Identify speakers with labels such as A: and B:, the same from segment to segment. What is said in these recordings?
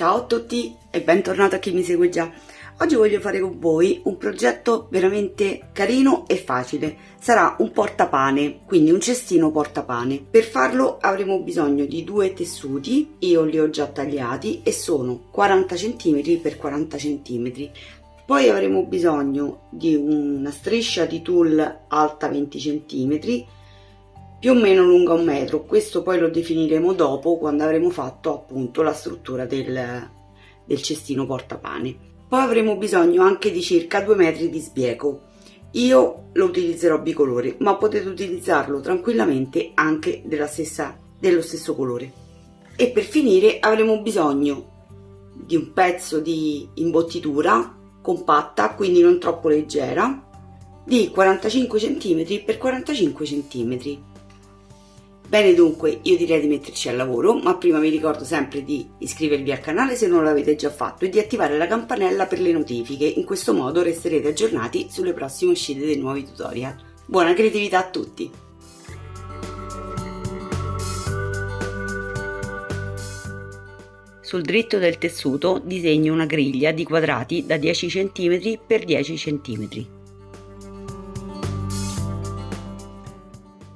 A: Ciao a tutti e bentornato a chi mi segue già. Oggi voglio fare con voi un progetto veramente carino e facile. Sarà un portapane, quindi un cestino portapane. Per farlo avremo bisogno di due tessuti, io li ho già tagliati e sono 40 cm x 40 cm. Poi avremo bisogno di una striscia di tulle alta 20 cm, più o meno lunga 1 metro. Questo poi lo definiremo dopo, quando avremo fatto appunto la struttura del cestino portapane. Poi avremo bisogno anche di circa 2 metri di sbieco. Io lo utilizzerò bicolore, ma potete utilizzarlo tranquillamente anche dello stesso colore. E per finire avremo bisogno di un pezzo di imbottitura compatta, quindi non troppo leggera, di 45 cm x 45 cm. Bene, dunque io direi di metterci al lavoro, ma prima vi ricordo sempre di iscrivervi al canale se non l'avete già fatto e di attivare la campanella per le notifiche. In questo modo resterete aggiornati sulle prossime uscite dei nuovi tutorial. Buona creatività a tutti! Sul dritto del tessuto disegno una griglia di quadrati da 10 cm x 10 cm.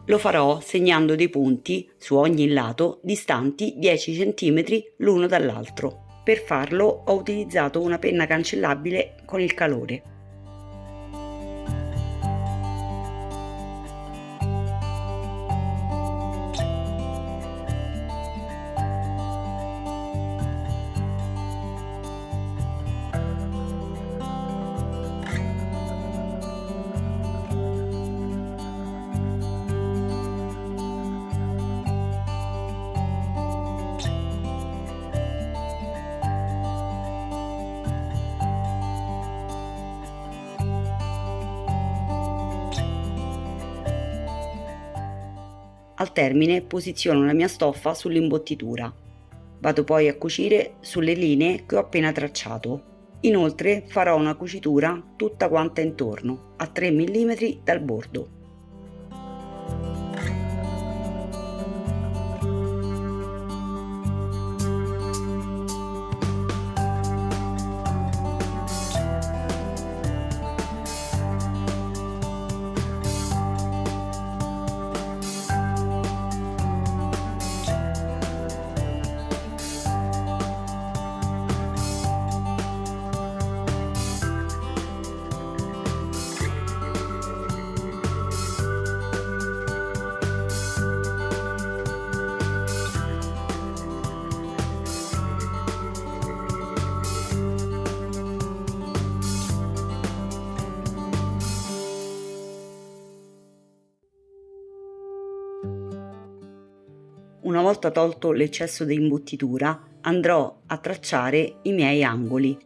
A: Lo farò segnando dei punti su ogni lato distanti 10 cm l'uno dall'altro. Per farlo ho utilizzato una penna cancellabile con il calore. Al termine posiziono la mia stoffa sull'imbottitura. Vado poi a cucire sulle linee che ho appena tracciato. Inoltre farò una cucitura tutta quanta intorno, a 3 mm dal bordo. Una volta tolto l'eccesso di imbottitura, andrò a tracciare i miei angoli.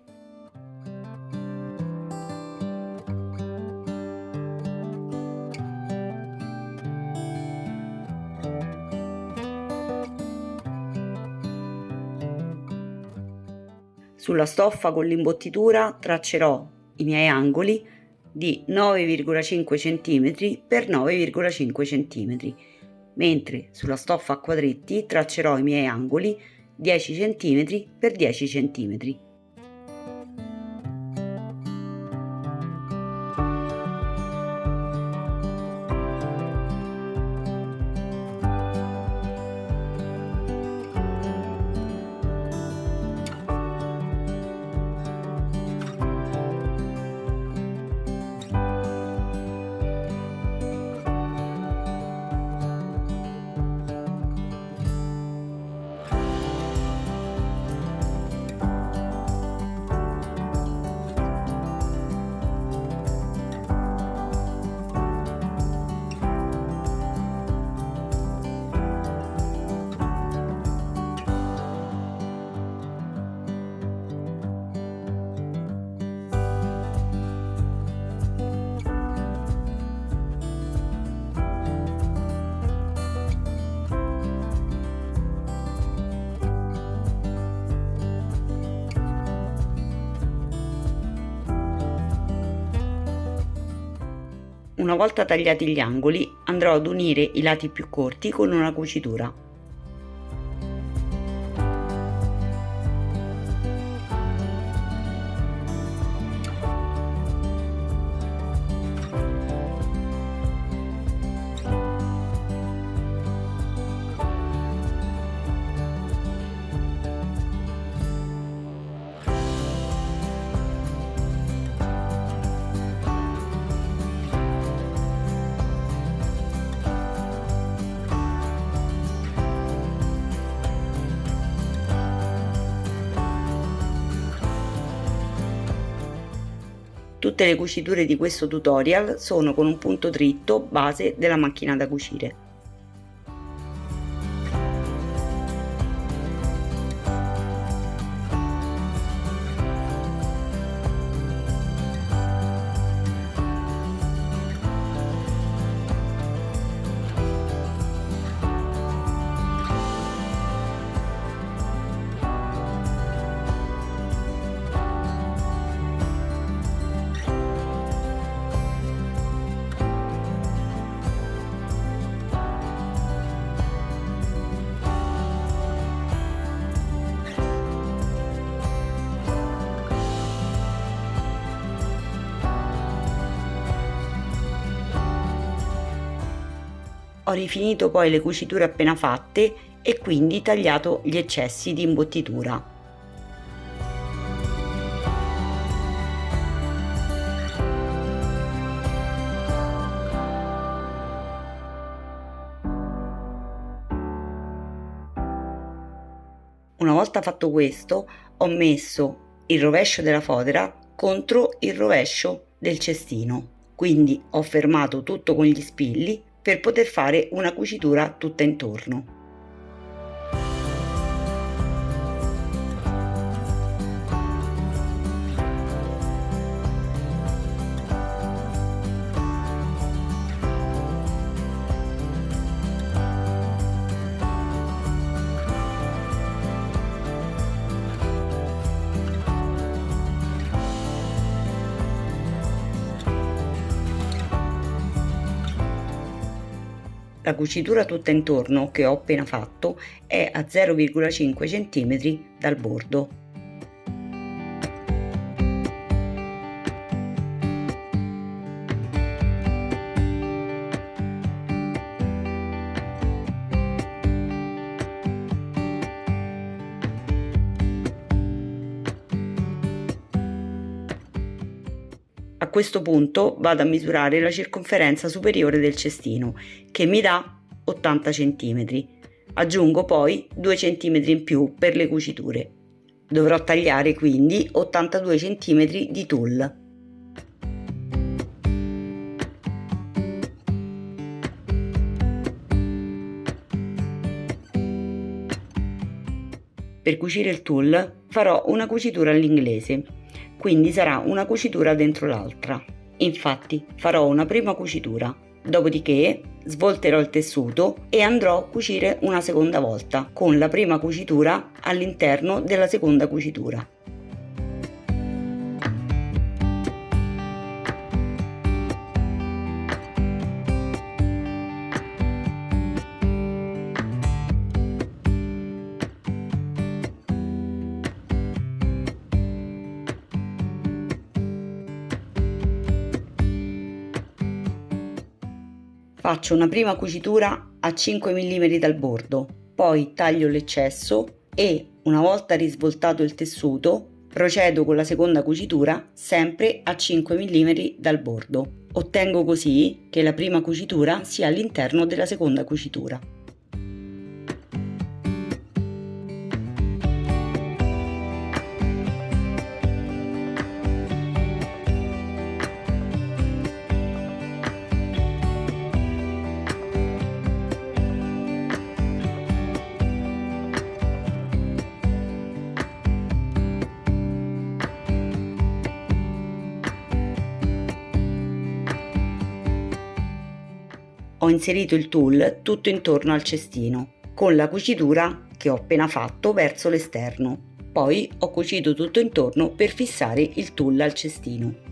A: Sulla stoffa con l'imbottitura traccerò i miei angoli di 9,5 cm x 9,5 cm. Mentre sulla stoffa a quadretti traccerò i miei angoli 10 cm x 10 cm. Una volta tagliati gli angoli, andrò ad unire i lati più corti con una cucitura. Tutte le cuciture di questo tutorial sono con un punto dritto base della macchina da cucire. Ho rifinito poi le cuciture appena fatte e quindi tagliato gli eccessi di imbottitura. Una volta fatto questo, ho messo il rovescio della fodera contro il rovescio del cestino, quindi ho fermato tutto con gli spilli per poter fare una cucitura tutta intorno. La cucitura tutta intorno che ho appena fatto è a 0,5 cm dal bordo. A questo punto vado a misurare la circonferenza superiore del cestino, che mi dà 80 cm. Aggiungo poi 2 cm in più per le cuciture. Dovrò tagliare quindi 82 cm di tulle. Per cucire il tulle farò una cucitura all'inglese, quindi sarà una cucitura dentro l'altra. Infatti farò una prima cucitura, dopodiché svolterò il tessuto e andrò a cucire una seconda volta con la prima cucitura all'interno della seconda cucitura. Faccio una prima cucitura a 5 mm dal bordo, poi taglio l'eccesso e, una volta risvoltato il tessuto, procedo con la seconda cucitura sempre a 5 mm dal bordo. Ottengo così che la prima cucitura sia all'interno della seconda cucitura. Ho inserito il tulle tutto intorno al cestino, con la cucitura che ho appena fatto verso l'esterno. Poi ho cucito tutto intorno per fissare il tulle al cestino.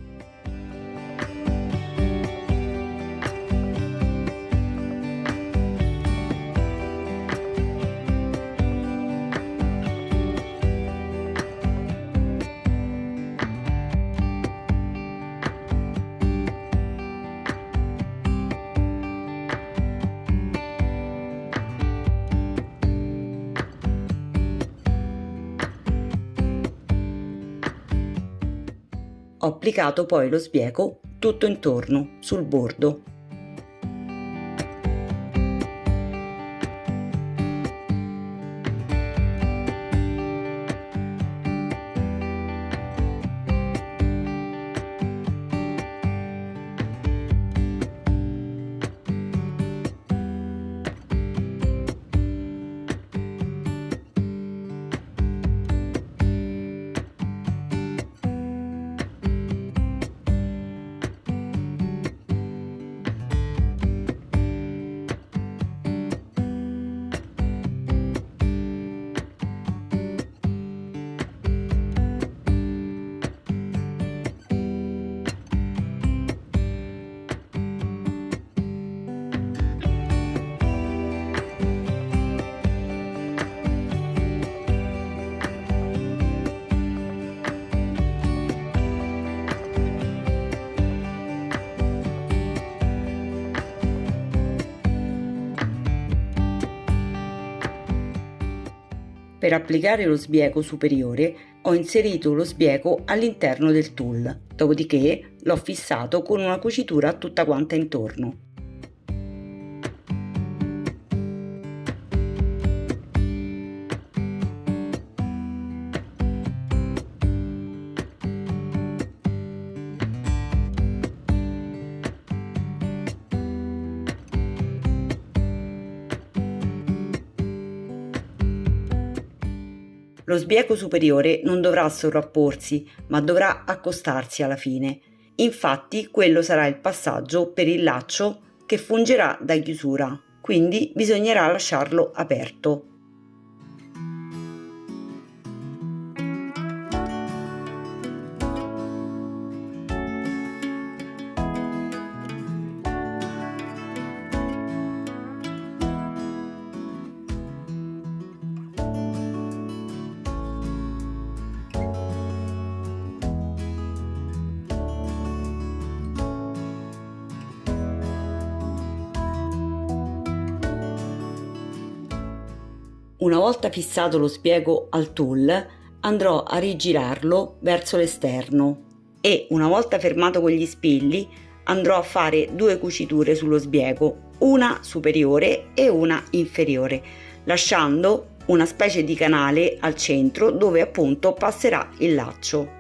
A: Ho applicato poi lo sbieco tutto intorno sul bordo. Per applicare lo sbiego superiore ho inserito lo sbiego all'interno del tulle, dopodiché l'ho fissato con una cucitura tutta quanta intorno. Lo sbiego superiore non dovrà sovrapporsi, ma dovrà accostarsi alla fine. Infatti, quello sarà il passaggio per il laccio che fungerà da chiusura, quindi bisognerà lasciarlo aperto. Una volta fissato lo sbiego al tulle, andrò a rigirarlo verso l'esterno e una volta fermato con gli spilli andrò a fare 2 cuciture sullo sbiego, una superiore e una inferiore, lasciando una specie di canale al centro dove appunto passerà il laccio.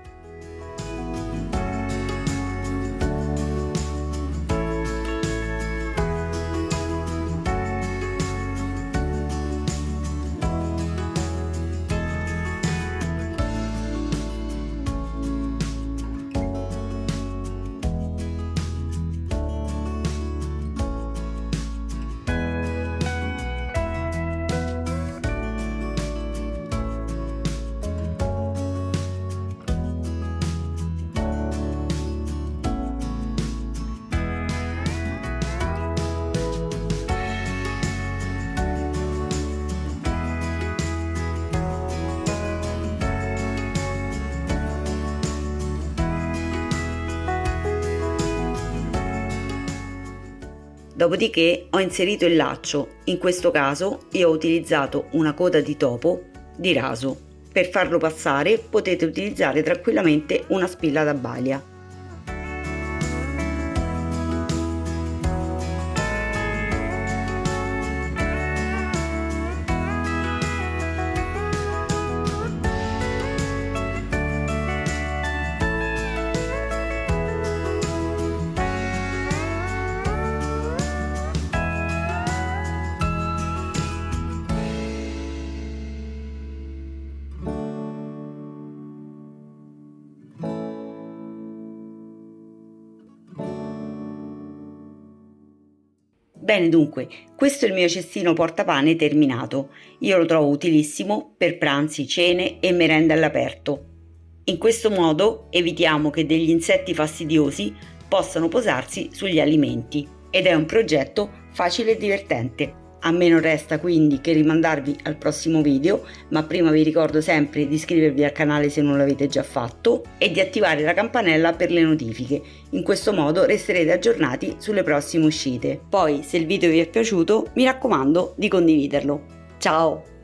A: Dopodiché ho inserito il laccio, in questo caso io ho utilizzato una coda di topo di raso. Per farlo passare potete utilizzare tranquillamente una spilla da baglia. Bene, dunque, questo è il mio cestino portapane terminato. Io lo trovo utilissimo per pranzi, cene e merende all'aperto. In questo modo evitiamo che degli insetti fastidiosi possano posarsi sugli alimenti ed è un progetto facile e divertente. A me non resta quindi che rimandarvi al prossimo video, ma prima vi ricordo sempre di iscrivervi al canale se non l'avete già fatto e di attivare la campanella per le notifiche. In questo modo resterete aggiornati sulle prossime uscite. Poi, se il video vi è piaciuto, mi raccomando di condividerlo. Ciao!